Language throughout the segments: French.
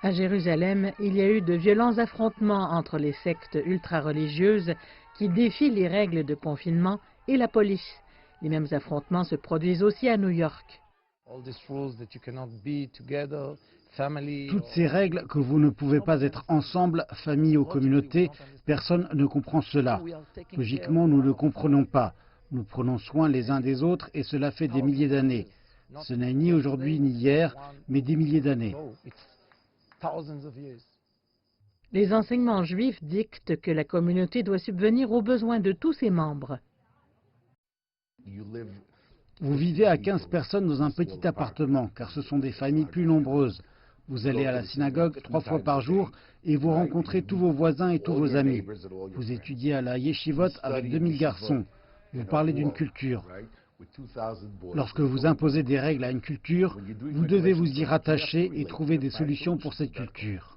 À Jérusalem, il y a eu de violents affrontements entre les sectes ultra-religieuses qui défient les règles de confinement et la police. Les mêmes affrontements se produisent aussi à New York. Toutes ces règles que vous ne pouvez pas être ensemble, famille ou communauté, personne ne comprend cela. Logiquement, nous ne le comprenons pas. Nous prenons soin les uns des autres et cela fait des milliers d'années. Ce n'est ni aujourd'hui ni hier, mais des milliers d'années. Les enseignements juifs dictent que la communauté doit subvenir aux besoins de tous ses membres. Vous vivez à 15 personnes dans un petit appartement, car ce sont des familles plus nombreuses. Vous allez à la synagogue 3 fois par jour et vous rencontrez tous vos voisins et tous vos amis. Vous étudiez à la yeshivot avec 2000 garçons. Vous parlez d'une culture. Lorsque vous imposez des règles à une culture, vous devez vous y rattacher et trouver des solutions pour cette culture.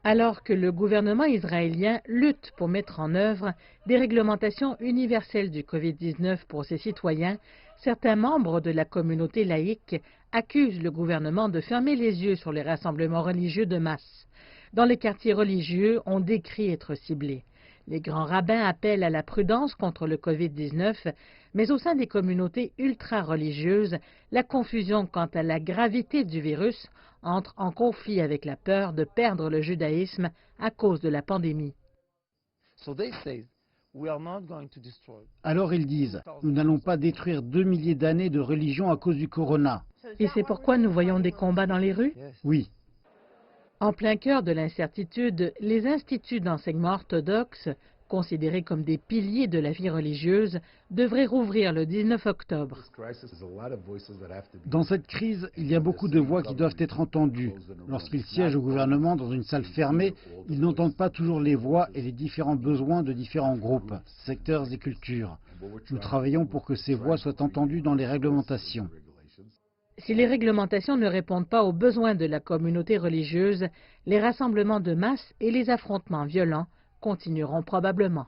Alors que le gouvernement israélien lutte pour mettre en œuvre des réglementations universelles du Covid-19 pour ses citoyens, certains membres de la communauté laïque accusent le gouvernement de fermer les yeux sur les rassemblements religieux de masse. Dans les quartiers religieux, on décrit être ciblés. Les grands rabbins appellent à la prudence contre le Covid-19, mais au sein des communautés ultra-religieuses, la confusion quant à la gravité du virus entre en conflit avec la peur de perdre le judaïsme à cause de la pandémie. Alors ils disent, nous n'allons pas détruire 2 milliers d'années de religion à cause du corona. Et c'est pourquoi nous voyons des combats dans les rues? Oui. En plein cœur de l'incertitude, les instituts d'enseignement orthodoxe, considérés comme des piliers de la vie religieuse, devraient rouvrir le 19 octobre. Dans cette crise, il y a beaucoup de voix qui doivent être entendues. Lorsqu'ils siègent au gouvernement dans une salle fermée, ils n'entendent pas toujours les voix et les différents besoins de différents groupes, secteurs et cultures. Nous travaillons pour que ces voix soient entendues dans les réglementations. Si les réglementations ne répondent pas aux besoins de la communauté religieuse, les rassemblements de masse et les affrontements violents continueront probablement.